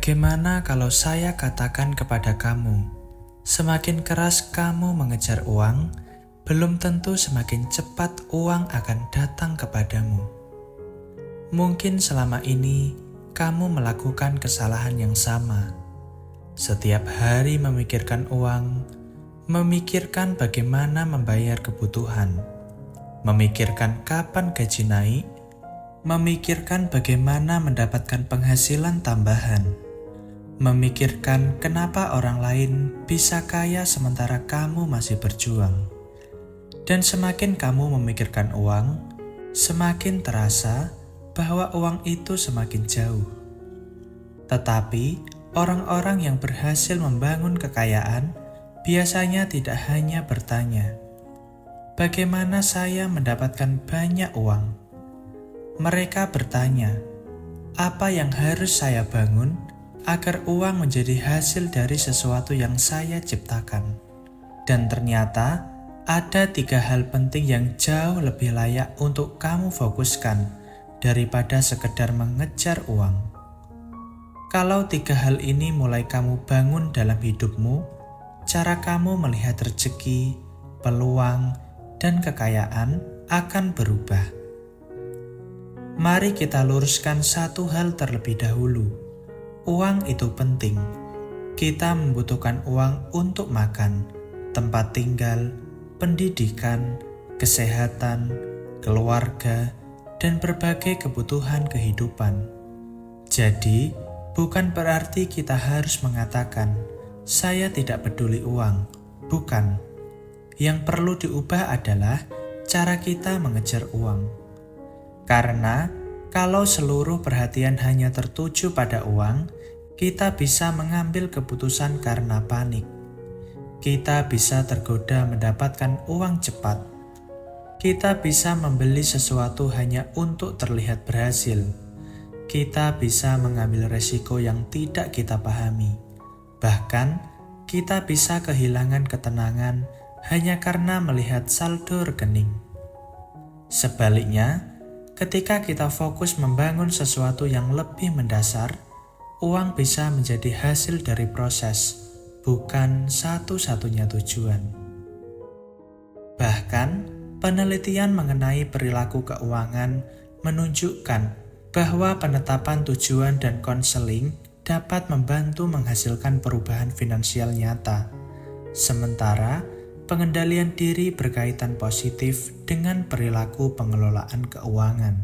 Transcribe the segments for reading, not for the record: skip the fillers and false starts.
Bagaimana kalau saya katakan kepada kamu, semakin keras kamu mengejar uang, belum tentu semakin cepat uang akan datang kepadamu. Mungkin selama ini kamu melakukan kesalahan yang sama. Setiap hari memikirkan uang, memikirkan bagaimana membayar kebutuhan, memikirkan kapan gaji naik, memikirkan bagaimana mendapatkan penghasilan tambahan, memikirkan kenapa orang lain bisa kaya sementara kamu masih berjuang. Dan semakin kamu memikirkan uang, semakin terasa bahwa uang itu semakin jauh. Tetapi orang-orang yang berhasil membangun kekayaan biasanya tidak hanya bertanya, "Bagaimana saya mendapatkan banyak uang?" Mereka bertanya, "Apa yang harus saya bangun agar uang menjadi hasil dari sesuatu yang saya ciptakan?" Dan ternyata ada 3 hal penting yang jauh lebih layak untuk kamu fokuskan daripada sekedar mengejar uang. Kalau 3 hal ini mulai kamu bangun dalam hidupmu, cara kamu melihat rezeki, peluang, dan kekayaan akan berubah. Mari kita luruskan satu hal terlebih dahulu. Uang itu penting. Kita membutuhkan uang untuk makan, tempat tinggal, pendidikan, kesehatan, keluarga, dan berbagai kebutuhan kehidupan. Jadi, bukan berarti kita harus mengatakan, "Saya tidak peduli uang." Bukan. Yang perlu diubah adalah cara kita mengejar uang. Karena kalau seluruh perhatian hanya tertuju pada uang, kita bisa mengambil keputusan karena panik. Kita bisa tergoda mendapatkan uang cepat. Kita bisa membeli sesuatu hanya untuk terlihat berhasil. Kita bisa mengambil resiko yang tidak kita pahami. Bahkan, kita bisa kehilangan ketenangan hanya karena melihat saldo rekening. Sebaliknya, ketika kita fokus membangun sesuatu yang lebih mendasar, uang bisa menjadi hasil dari proses, bukan satu-satunya tujuan. Bahkan, penelitian mengenai perilaku keuangan menunjukkan bahwa penetapan tujuan dan konseling dapat membantu menghasilkan perubahan finansial nyata. Sementara, pengendalian diri berkaitan positif dengan perilaku pengelolaan keuangan.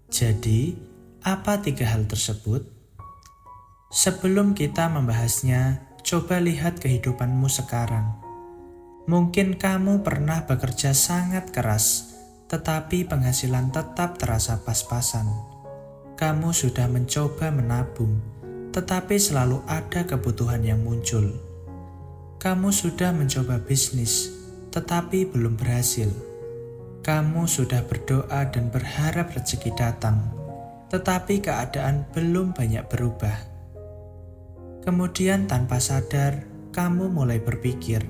Jadi, apa 3 hal tersebut? Sebelum kita membahasnya, coba lihat kehidupanmu sekarang. Mungkin kamu pernah bekerja sangat keras, tetapi penghasilan tetap terasa pas-pasan. Kamu sudah mencoba menabung, tetapi selalu ada kebutuhan yang muncul. Kamu sudah mencoba bisnis, tetapi belum berhasil. Kamu sudah berdoa dan berharap rezeki datang, tetapi keadaan belum banyak berubah. Kemudian tanpa sadar, kamu mulai berpikir,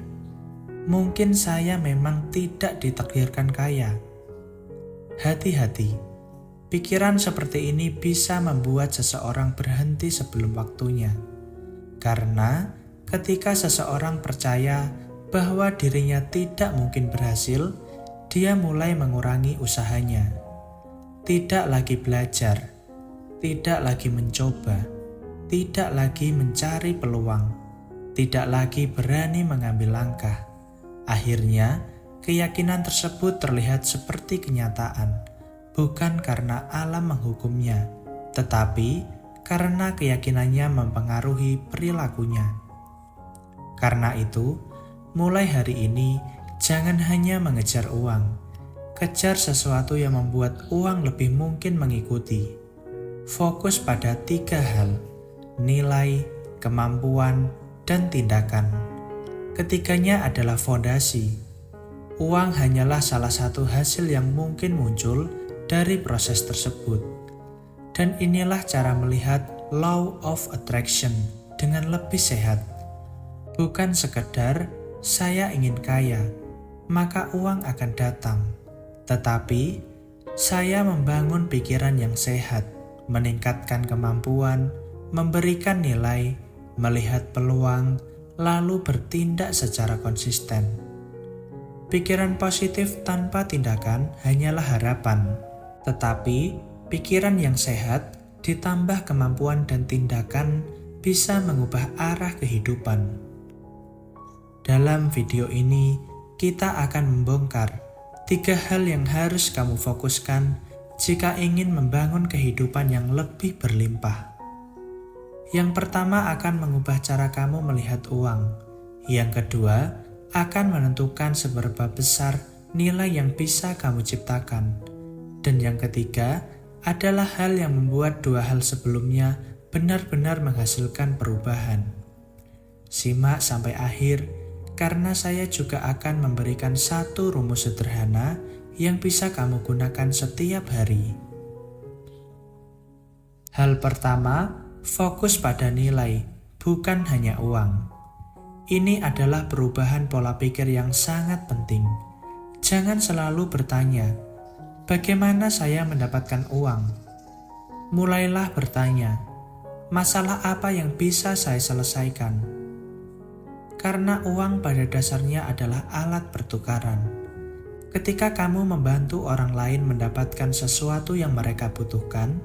"Mungkin saya memang tidak ditakdirkan kaya." Hati-hati, pikiran seperti ini bisa membuat seseorang berhenti sebelum waktunya. Karena ketika seseorang percaya bahwa dirinya tidak mungkin berhasil, dia mulai mengurangi usahanya. Tidak lagi belajar, tidak lagi mencoba, tidak lagi mencari peluang, tidak lagi berani mengambil langkah. Akhirnya, keyakinan tersebut terlihat seperti kenyataan, bukan karena alam menghukumnya, tetapi karena keyakinannya mempengaruhi perilakunya. Karena itu, mulai hari ini, jangan hanya mengejar uang. Kejar sesuatu yang membuat uang lebih mungkin mengikuti. Fokus pada 3 hal, nilai, kemampuan, dan tindakan. Ketiganya adalah fondasi. Uang hanyalah salah satu hasil yang mungkin muncul dari proses tersebut. Dan inilah cara melihat law of attraction dengan lebih sehat. Bukan sekedar saya ingin kaya, maka uang akan datang. Tetapi saya membangun pikiran yang sehat, meningkatkan kemampuan, memberikan nilai, melihat peluang, lalu bertindak secara konsisten. Pikiran positif tanpa tindakan hanyalah harapan, tetapi pikiran yang sehat ditambah kemampuan dan tindakan bisa mengubah arah kehidupan. Dalam video ini, kita akan membongkar 3 hal yang harus kamu fokuskan jika ingin membangun kehidupan yang lebih berlimpah. Yang pertama akan mengubah cara kamu melihat uang. Yang kedua akan menentukan seberapa besar nilai yang bisa kamu ciptakan. Dan yang ketiga adalah hal yang membuat 2 hal sebelumnya benar-benar menghasilkan perubahan. Simak sampai akhir, karena saya juga akan memberikan 1 rumus sederhana yang bisa kamu gunakan setiap hari. Hal pertama, fokus pada nilai, bukan hanya uang. Ini adalah perubahan pola pikir yang sangat penting. Jangan selalu bertanya, bagaimana saya mendapatkan uang? Mulailah bertanya, masalah apa yang bisa saya selesaikan? Karena uang pada dasarnya adalah alat pertukaran. Ketika kamu membantu orang lain mendapatkan sesuatu yang mereka butuhkan,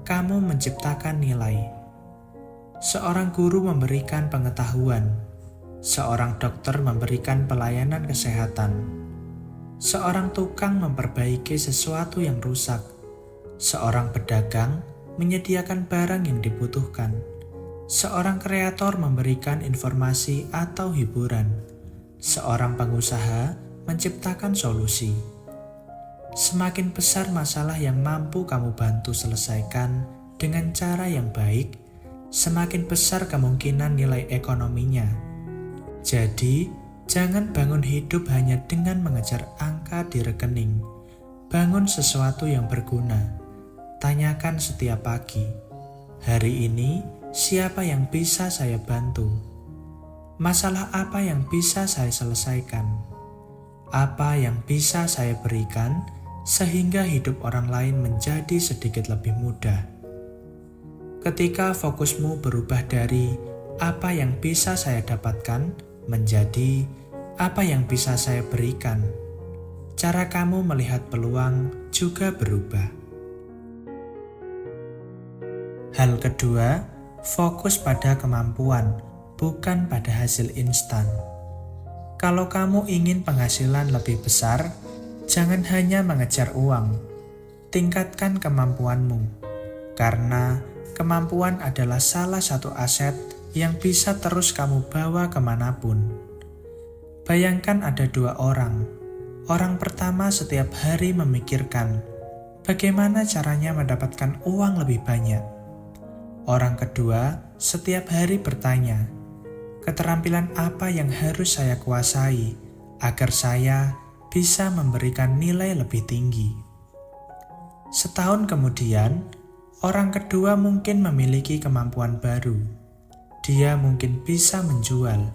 kamu menciptakan nilai. Seorang guru memberikan pengetahuan, seorang dokter memberikan pelayanan kesehatan, seorang tukang memperbaiki sesuatu yang rusak, seorang pedagang menyediakan barang yang dibutuhkan, seorang kreator memberikan informasi atau hiburan, seorang pengusaha menciptakan solusi. Semakin besar masalah yang mampu kamu bantu selesaikan dengan cara yang baik, semakin besar kemungkinan nilai ekonominya. Jadi, jangan bangun hidup hanya dengan mengejar angka di rekening. Bangun sesuatu yang berguna. Tanyakan setiap pagi, hari ini siapa yang bisa saya bantu? Masalah apa yang bisa saya selesaikan? Apa yang bisa saya berikan sehingga hidup orang lain menjadi sedikit lebih mudah? Ketika fokusmu berubah dari apa yang bisa saya dapatkan menjadi apa yang bisa saya berikan, cara kamu melihat peluang juga berubah. Hal kedua, fokus pada kemampuan, bukan pada hasil instan. Kalau kamu ingin penghasilan lebih besar, jangan hanya mengejar uang. Tingkatkan kemampuanmu, karena kemampuan adalah salah satu aset yang bisa terus kamu bawa kemanapun. Bayangkan ada 2 orang. Orang pertama setiap hari memikirkan bagaimana caranya mendapatkan uang lebih banyak. Orang kedua setiap hari bertanya, keterampilan apa yang harus saya kuasai agar saya bisa memberikan nilai lebih tinggi. Setahun kemudian, orang kedua mungkin memiliki kemampuan baru. Dia mungkin bisa menjual,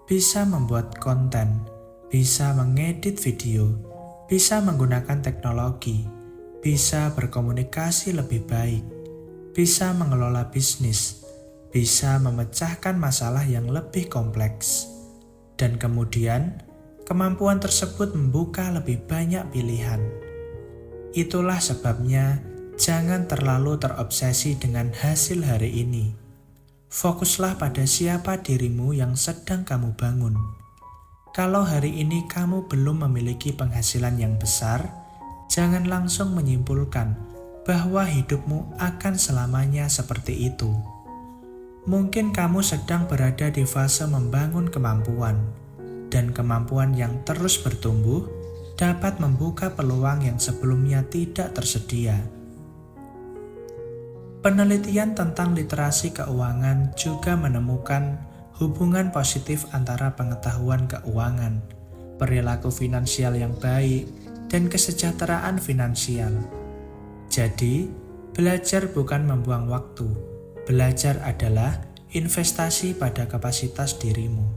bisa membuat konten, bisa mengedit video, bisa menggunakan teknologi, bisa berkomunikasi lebih baik, bisa mengelola bisnis, bisa memecahkan masalah yang lebih kompleks. Dan kemudian, kemampuan tersebut membuka lebih banyak pilihan. Itulah sebabnya, jangan terlalu terobsesi dengan hasil hari ini. Fokuslah pada siapa dirimu yang sedang kamu bangun. Kalau hari ini kamu belum memiliki penghasilan yang besar, jangan langsung menyimpulkan bahwa hidupmu akan selamanya seperti itu. Mungkin kamu sedang berada di fase membangun kemampuan, dan kemampuan yang terus bertumbuh dapat membuka peluang yang sebelumnya tidak tersedia. Penelitian tentang literasi keuangan juga menemukan hubungan positif antara pengetahuan keuangan, perilaku finansial yang baik, dan kesejahteraan finansial. Jadi, belajar bukan membuang waktu. Belajar adalah investasi pada kapasitas dirimu.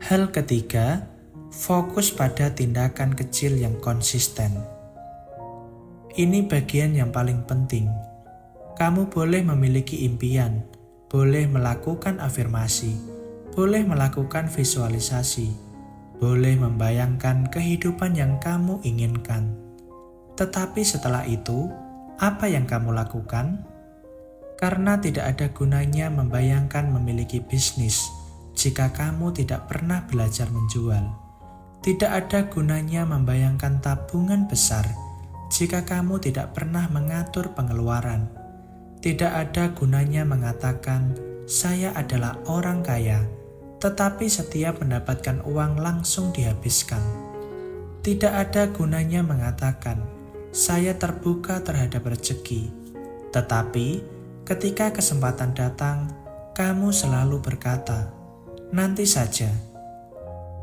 Hal ketiga, fokus pada tindakan kecil yang konsisten. Ini bagian yang paling penting. Kamu boleh memiliki impian, boleh melakukan afirmasi, boleh melakukan visualisasi, boleh membayangkan kehidupan yang kamu inginkan. Tetapi setelah itu, apa yang kamu lakukan? Karena tidak ada gunanya membayangkan memiliki bisnis jika kamu tidak pernah belajar menjual. Tidak ada gunanya membayangkan tabungan besar jika kamu tidak pernah mengatur pengeluaran. Tidak ada gunanya mengatakan, "Saya adalah orang kaya," tetapi setiap mendapatkan uang langsung dihabiskan. Tidak ada gunanya mengatakan, "Saya terbuka terhadap rezeki," tetapi ketika kesempatan datang, kamu selalu berkata, "Nanti saja."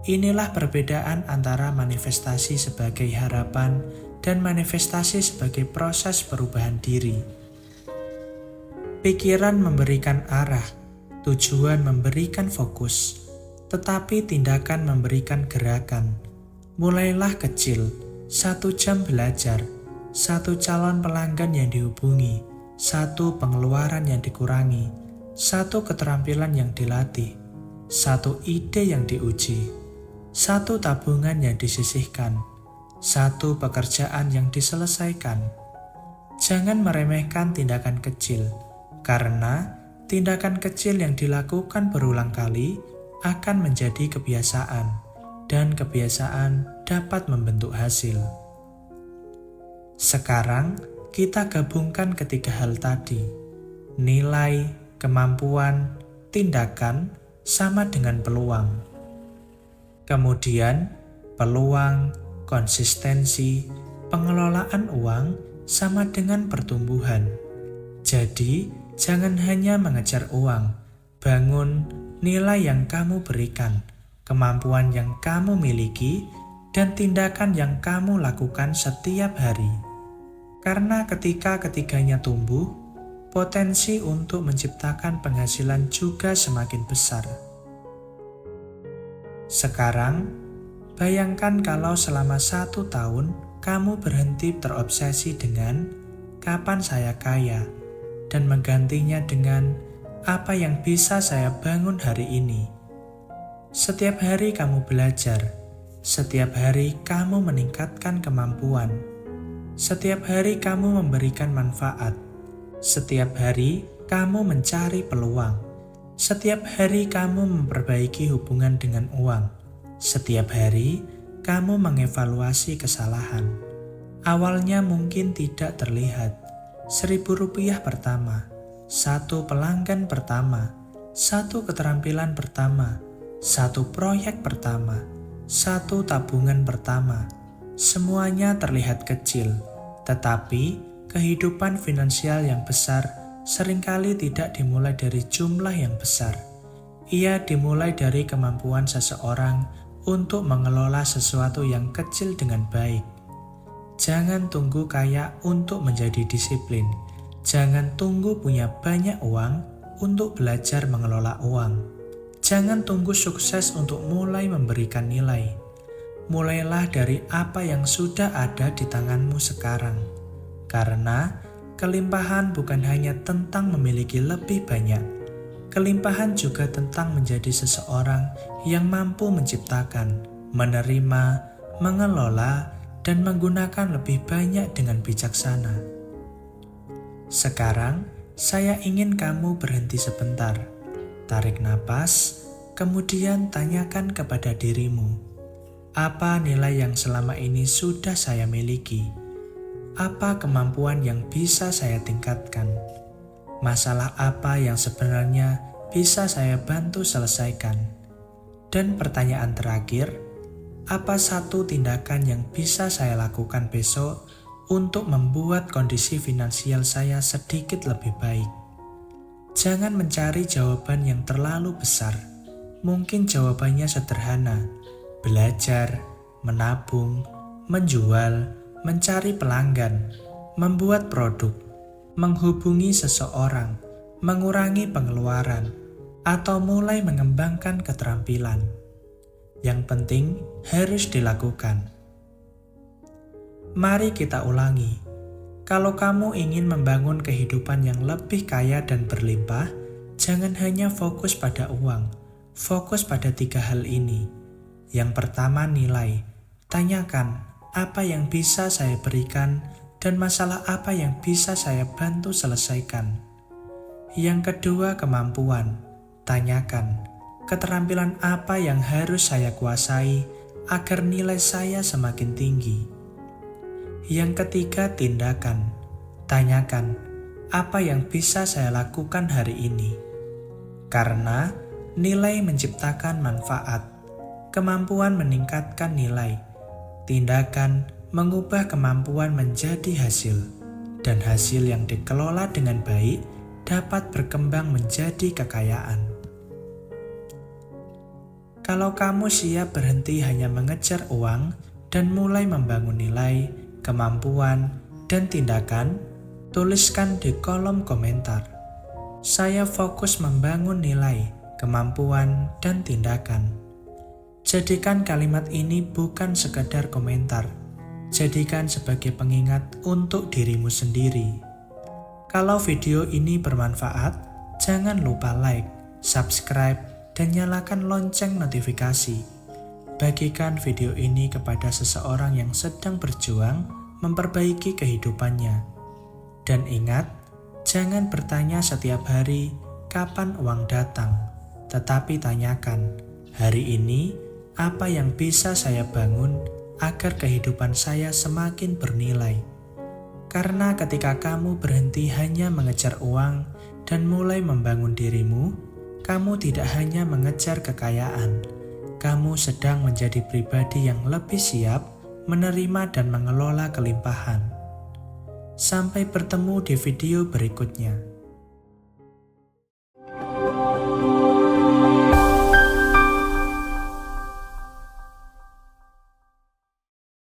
Inilah perbedaan antara manifestasi sebagai harapan dan manifestasi sebagai proses perubahan diri. Pikiran memberikan arah, tujuan memberikan fokus, tetapi tindakan memberikan gerakan. Mulailah kecil, 1 jam belajar, 1 calon pelanggan yang dihubungi, 1 pengeluaran yang dikurangi, 1 keterampilan yang dilatih, 1 ide yang diuji, 1 tabungan yang disisihkan, 1 pekerjaan yang diselesaikan. Jangan meremehkan tindakan kecil, karena tindakan kecil yang dilakukan berulang kali akan menjadi kebiasaan, dan kebiasaan dapat membentuk hasil. Sekarang, kita gabungkan ketiga hal tadi. Nilai, kemampuan, tindakan sama dengan peluang. Kemudian, peluang, konsistensi, pengelolaan uang sama dengan pertumbuhan. Jadi, jangan hanya mengejar uang, bangun nilai yang kamu berikan, kemampuan yang kamu miliki, dan tindakan yang kamu lakukan setiap hari. Karena ketika ketiganya tumbuh, potensi untuk menciptakan penghasilan juga semakin besar. Sekarang, bayangkan kalau selama 1 tahun kamu berhenti terobsesi dengan "Kapan saya kaya?" dan menggantinya dengan "Apa yang bisa saya bangun hari ini?" Setiap hari kamu belajar, setiap hari kamu meningkatkan kemampuan, setiap hari kamu memberikan manfaat, setiap hari kamu mencari peluang, setiap hari kamu memperbaiki hubungan dengan uang, setiap hari kamu mengevaluasi kesalahan. Awalnya mungkin tidak terlihat. Rp1.000 pertama, 1 pelanggan pertama, 1 keterampilan pertama, 1 proyek pertama, 1 tabungan pertama. Semuanya terlihat kecil, tetapi kehidupan finansial yang besar seringkali tidak dimulai dari jumlah yang besar. Ia dimulai dari kemampuan seseorang untuk mengelola sesuatu yang kecil dengan baik. Jangan tunggu kaya untuk menjadi disiplin. Jangan tunggu punya banyak uang untuk belajar mengelola uang. Jangan tunggu sukses untuk mulai memberikan nilai. Mulailah dari apa yang sudah ada di tanganmu sekarang. Karena kelimpahan bukan hanya tentang memiliki lebih banyak. Kelimpahan juga tentang menjadi seseorang yang mampu menciptakan, menerima, mengelola, dan menggunakan lebih banyak dengan bijaksana. Sekarang, saya ingin kamu berhenti sebentar. Tarik napas, kemudian tanyakan kepada dirimu, apa nilai yang selama ini sudah saya miliki? Apa kemampuan yang bisa saya tingkatkan? Masalah apa yang sebenarnya bisa saya bantu selesaikan? Dan pertanyaan terakhir, apa 1 tindakan yang bisa saya lakukan besok untuk membuat kondisi finansial saya sedikit lebih baik? Jangan mencari jawaban yang terlalu besar. Mungkin jawabannya sederhana: belajar, menabung, menjual, mencari pelanggan, membuat produk, menghubungi seseorang, mengurangi pengeluaran, atau mulai mengembangkan keterampilan. Yang penting harus dilakukan. Mari kita ulangi. Kalau kamu ingin membangun kehidupan yang lebih kaya dan berlimpah, jangan hanya fokus pada uang. Fokus pada 3 hal ini. Yang pertama, nilai. Tanyakan, apa yang bisa saya berikan dan masalah apa yang bisa saya bantu selesaikan. Yang kedua, kemampuan. Tanyakan, keterampilan apa yang harus saya kuasai agar nilai saya semakin tinggi. Yang ketiga, tindakan. Tanyakan, apa yang bisa saya lakukan hari ini? Karena nilai menciptakan manfaat, kemampuan meningkatkan nilai, tindakan mengubah kemampuan menjadi hasil, dan hasil yang dikelola dengan baik dapat berkembang menjadi kekayaan. Kalau kamu siap berhenti hanya mengejar uang dan mulai membangun nilai, kemampuan, dan tindakan, tuliskan di kolom komentar. Saya fokus membangun nilai, kemampuan, dan tindakan. Jadikan kalimat ini bukan sekedar komentar, jadikan sebagai pengingat untuk dirimu sendiri. Kalau video ini bermanfaat, jangan lupa like, subscribe, dan nyalakan lonceng notifikasi. Bagikan video ini kepada seseorang yang sedang berjuang memperbaiki kehidupannya. Dan ingat, jangan bertanya setiap hari kapan uang datang, tetapi tanyakan, hari ini apa yang bisa saya bangun agar kehidupan saya semakin bernilai. Karena ketika kamu berhenti hanya mengejar uang dan mulai membangun dirimu, kamu tidak hanya mengejar kekayaan, kamu sedang menjadi pribadi yang lebih siap menerima dan mengelola kelimpahan. Sampai bertemu di video berikutnya.